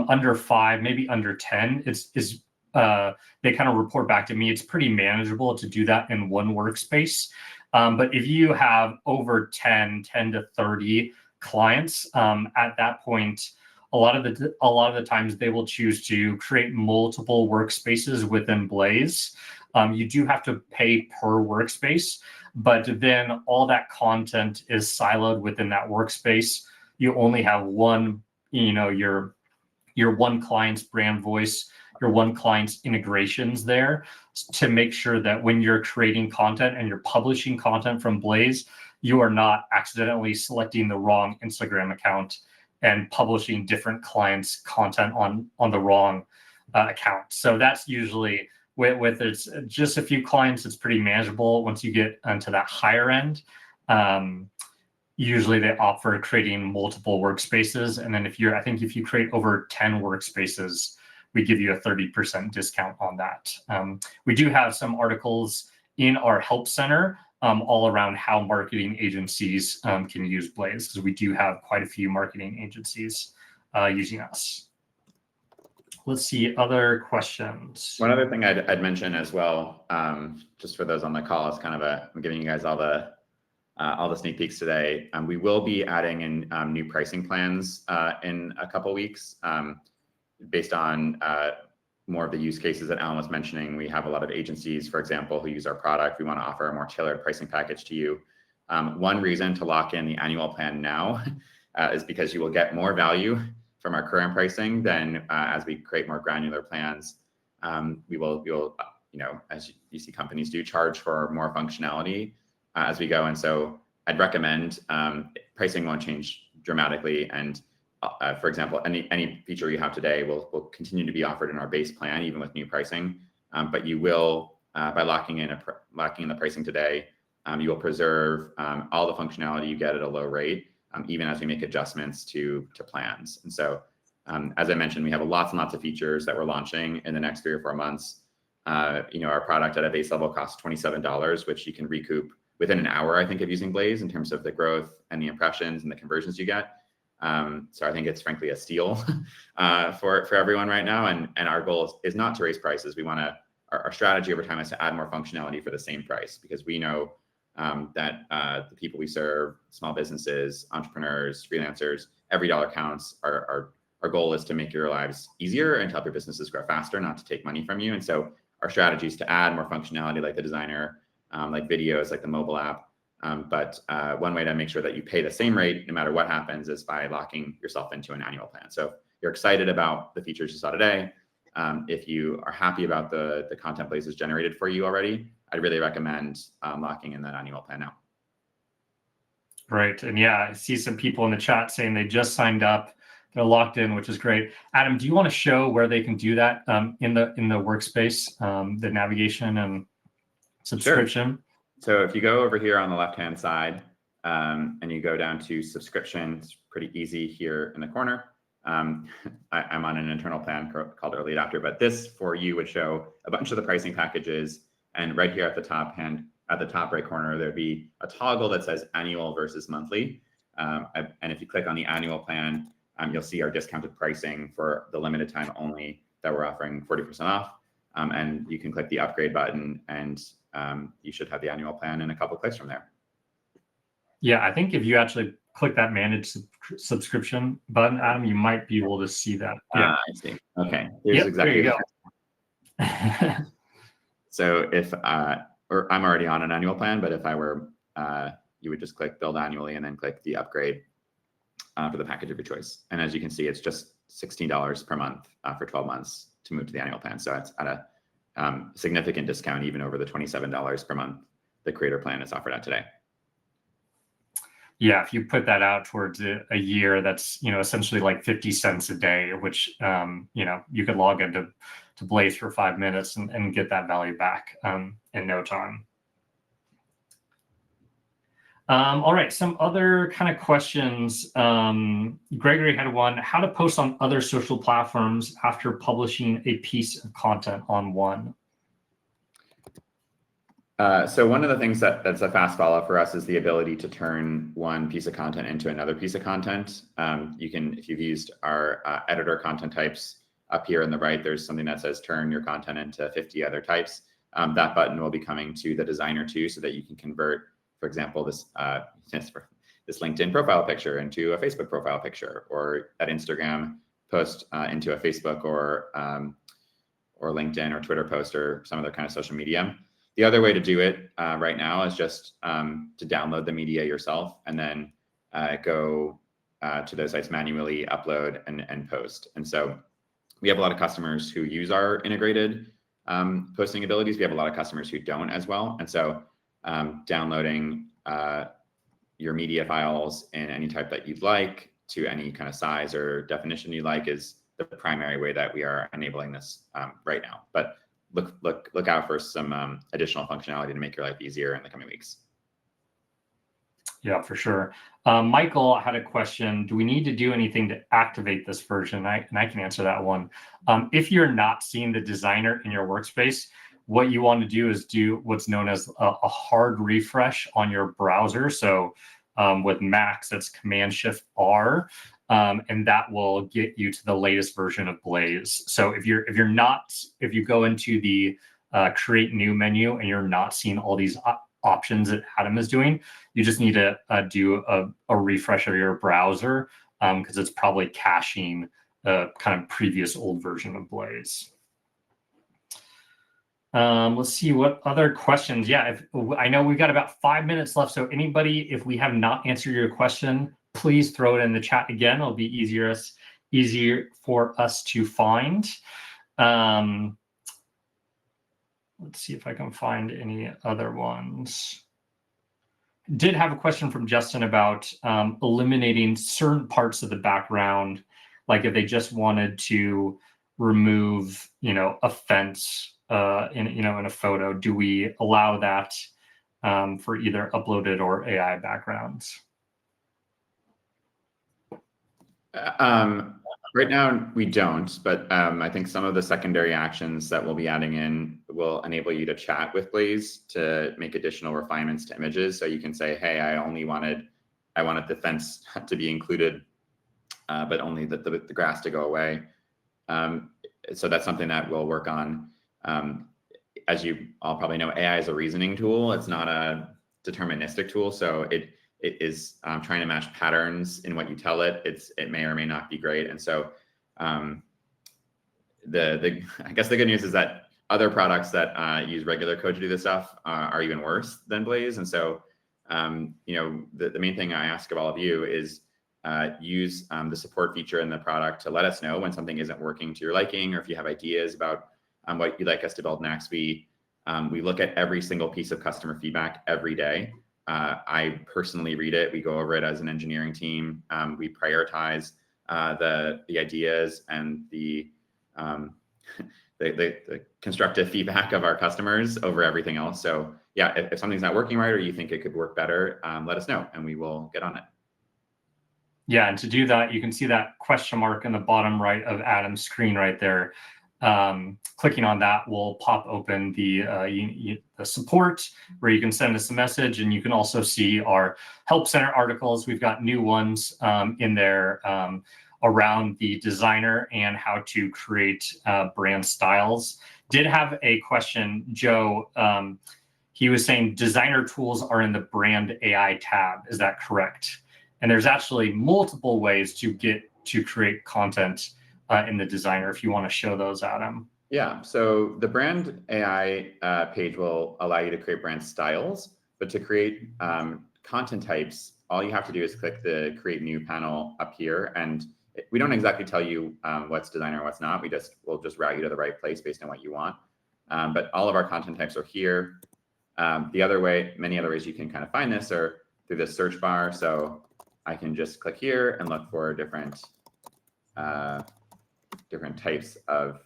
under 5, maybe under 10, they kind of report back to me. It's pretty manageable to do that in one workspace. But if you have over 10 to 30 clients, at that point, a lot of the times they will choose to create multiple workspaces within Blaze. You do have to pay per workspace, but then all that content is siloed within that workspace. You only have one, your one client's brand voice, your one client's integrations there, to make sure that when you're creating content and you're publishing content from Blaze, you are not accidentally selecting the wrong Instagram account and publishing different clients' content on the wrong account. So that's usually with it's just a few clients, it's pretty manageable. Once you get into that higher end, usually they opt for creating multiple workspaces. And then if you create over 10 workspaces, we give you a 30% discount on that. We do have some articles in our help center all around how marketing agencies can use Blaze, because we do have quite a few marketing agencies using us. Let's see other questions. One other thing I'd mention as well, just for those on the call, is kind of I'm giving you guys all the sneak peeks today. We will be adding in new pricing plans in a couple weeks, based on more of the use cases that Alan was mentioning. We have a lot of agencies, for example, who use our product. We want to offer a more tailored pricing package to you. One reason to lock in the annual plan now is because you will get more value from our current pricing than as we create more granular plans. We will, as you see companies do, charge for more functionality as we go. And so I'd recommend pricing won't change dramatically. And for example, any feature you have today will continue to be offered in our base plan, even with new pricing. But you will, by locking in the pricing today, you will preserve all the functionality you get at a low rate, even as we make adjustments to plans. And so, as I mentioned, we have lots and lots of features that we're launching in the next 3 or 4 months. Our product at a base level costs $27, which you can recoup within an hour, I think, of using Blaze in terms of the growth and the impressions and the conversions you get. So I think it's frankly a steal for everyone right now. And our goal is not to raise prices. We want to, our strategy over time is to add more functionality for the same price, because we know that the people we serve, small businesses, entrepreneurs, freelancers, every dollar counts. Our goal is to make your lives easier and to help your businesses grow faster, not to take money from you. And so our strategy is to add more functionality like the designer, like videos, like the mobile app. But one way to make sure that you pay the same rate no matter what happens is by locking yourself into an annual plan. So if you're excited about the features you saw today, if you are happy about the content Blaze has generated for you already, I'd really recommend locking in that annual plan now. Right. And yeah, I see some people in the chat saying they just signed up. They're locked in, which is great. Adam, do you want to show where they can do that in the workspace, the navigation and subscription? Sure. So if you go over here on the left-hand side and you go down to subscription, it's pretty easy here in the corner. I'm on an internal plan called Early Adopter, but this for you would show a bunch of the pricing packages. And right here at the top right corner, there'd be a toggle that says annual versus monthly. And if you click on the annual plan, you'll see our discounted pricing for the limited time only that we're offering 40% off. And you can click the upgrade button and you should have the annual plan in a couple clicks from there. Yeah, I think if you actually click that manage subscription button, Adam, you might be able to see that. Yeah, I see. Okay, here's exactly. There you go. So if, or I'm already on an annual plan, but if I were, you would just click build annually and then click the upgrade for the package of your choice. And as you can see, it's just $16 per month for 12 months to move to the annual plan. So it's at a significant discount, even over the $27 per month the creator plan is offered at today. Yeah, if you put that out towards a year, that's essentially like 50 cents a day, which you could log into Blaze for 5 minutes and get that value back in no time. All right, some other kind of questions. Gregory had one: how to post on other social platforms after publishing a piece of content on one. So one of the things that's a fast follow for us is the ability to turn one piece of content into another piece of content. You can, if you've used our editor content types up here on the right, there's something that says turn your content into 50 other types. That button will be coming to the designer too, so that you can convert, for example, this LinkedIn profile picture into a Facebook profile picture, or that Instagram post into a Facebook or LinkedIn or Twitter post or some other kind of social media. The other way to do it right now is just to download the media yourself and then go to those sites, manually upload and post. And so we have a lot of customers who use our integrated posting abilities. We have a lot of customers who don't as well. And so downloading your media files in any type that you'd like, to any kind of size or definition you like, is the primary way that we are enabling this right now. But look out for some additional functionality to make your life easier in the coming weeks. Yeah, for sure. Michael had a question: do we need to do anything to activate this version? And I can answer that one. If you're not seeing the designer in your workspace, what you want to do is do what's known as a hard refresh on your browser. So with Macs, that's Command-Shift-R. And that will get you to the latest version of Blaze. So if you go into the create new menu and you're not seeing all these options that Adam is doing, you just need to do a refresh of your browser, because it's probably caching a kind of previous old version of Blaze. Let's see what other questions. Yeah, I know we've got about 5 minutes left. So anybody, if we have not answered your question, please throw it in the chat again. It'll be easier for us to find. Let's see if I can find any other ones. Did have a question from Justin about eliminating certain parts of the background, like if they just wanted to remove, a fence in a photo. Do we allow that for either uploaded or AI backgrounds? Right now we don't, but I think some of the secondary actions that we'll be adding in will enable you to chat with Blaze to make additional refinements to images. So you can say, hey, I wanted the fence to be included, but only the grass to go away. So that's something that we'll work on. As you all probably know, AI is a reasoning tool. It's not a deterministic tool. So it is trying to match patterns in what you tell it. It may or may not be great. And so I guess the good news is that other products that use regular code to do this stuff are even worse than Blaze. And so the main thing I ask of all of you is use the support feature in the product to let us know when something isn't working to your liking, or if you have ideas about what you'd like us to build next. We look at every single piece of customer feedback every day. I personally read it. We go over it as an engineering team. We prioritize the ideas and the the constructive feedback of our customers over everything else. So yeah, if something's not working right or you think it could work better, let us know and we will get on it. Yeah, and to do that, you can see that question mark in the bottom right of Adam's screen right there. Clicking on that will pop open the support where you can send us a message, and you can also see our Help Center articles. We've got new ones in there around the designer and how to create brand styles. Did have a question, Joe. He was saying designer tools are in the brand AI tab. Is that correct? And there's actually multiple ways to get to create content in the designer if you want to show those, Adam. Yeah, so the brand AI page will allow you to create brand styles, but to create content types, all you have to do is click the create new panel up here. And we don't exactly tell you what's designer and what's not. We'll just route you to the right place based on what you want. But all of our content types are here. Many other ways you can kind of find this are through the search bar. So I can just click here and look for different types of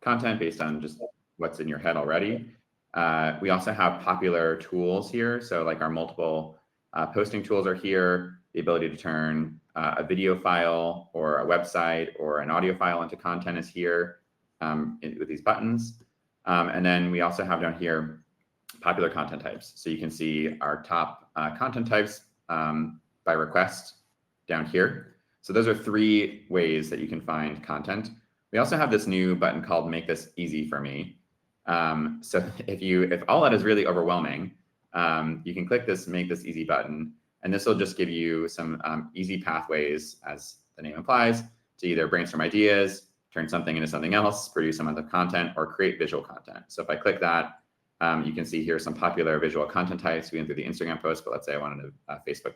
content based on just what's in your head already. We also have popular tools here. So like our multiple posting tools are here. The ability to turn a video file or a website or an audio file into content is here with these buttons. And then we also have down here popular content types. So you can see our top content types by request down here. So those are 3 ways that you can find content. We also have this new button called Make This Easy for Me. So if all that is really overwhelming, you can click this Make This Easy button, and this will just give you some easy pathways, as the name implies, to either brainstorm ideas, turn something into something else, produce some other content, or create visual content. So if I click that, you can see here some popular visual content types. We went through the Instagram post, but let's say I wanted a Facebook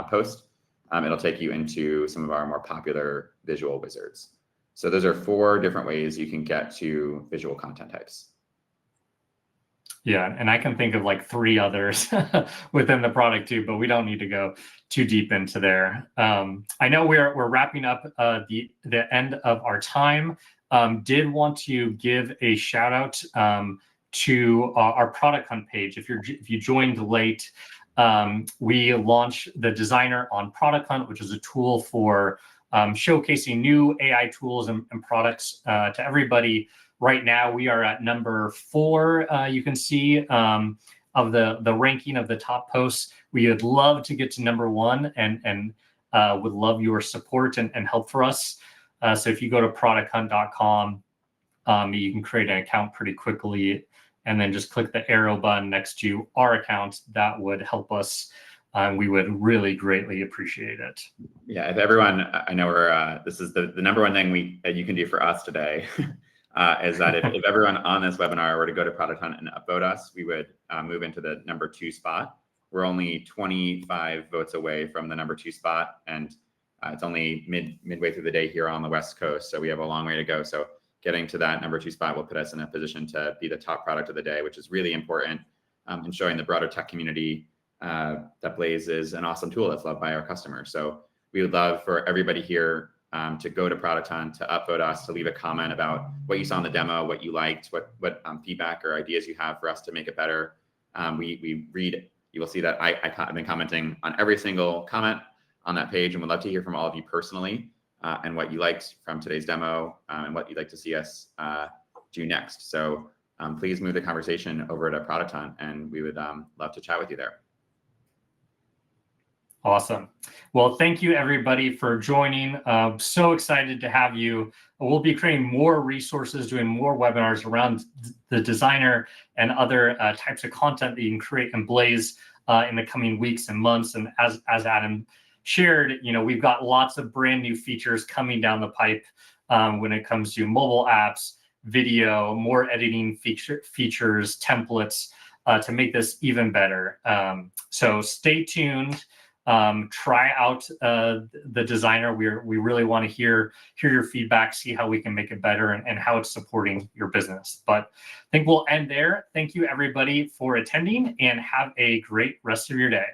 post. It'll take you into some of our more popular visual wizards. So those are 4 different ways you can get to visual content types. Yeah, and I can think of like 3 others within the product too, but we don't need to go too deep into there. I know we're wrapping up the end of our time. Did want to give a shout out to our product hunt page. If you joined late, we launched the designer on Product Hunt, which is a tool for showcasing new AI tools and products to everybody. Right now, we are at number 4. You can see of the ranking of the top posts. We would love to get to number 1 and would love your support and help for us. So if you go to producthunt.com, you can create an account pretty quickly and then just click the arrow button next to our account. That would help us. We would really greatly appreciate it. Yeah, if everyone, I know this is the number 1 thing you can do for us today. Is that if everyone on this webinar were to go to Product Hunt and upvote us, we would move into the number 2 spot. We're only 25 votes away from the number 2 spot, and it's only midway through the day here on the West Coast, so we have a long way to go. So getting to that number 2 spot will put us in a position to be the top product of the day, which is really important in showing the broader tech community that Blaze is an awesome tool that's loved by our customers. So we would love for everybody here to go to Product Hunt, to upvote us, to leave a comment about what you saw in the demo, what you liked, what feedback or ideas you have for us to make it better. We read, you will see that I've been commenting on every single comment on that page, and would love to hear from all of you personally and what you liked from today's demo and what you'd like to see us do next. So please move the conversation over to Product Hunt, and we would love to chat with you there. Awesome. Well, thank you everybody for joining. So excited to have you. We'll be creating more resources, doing more webinars around the designer and other types of content that you can create in Blaze in the coming weeks and months. And as Adam shared, we've got lots of brand new features coming down the pipe when it comes to mobile apps, video, more editing features, templates to make this even better. So stay tuned. Try out the designer. We really want to hear your feedback, see how we can make it better and how it's supporting your business. But I think we'll end there. Thank you everybody for attending, and have a great rest of your day.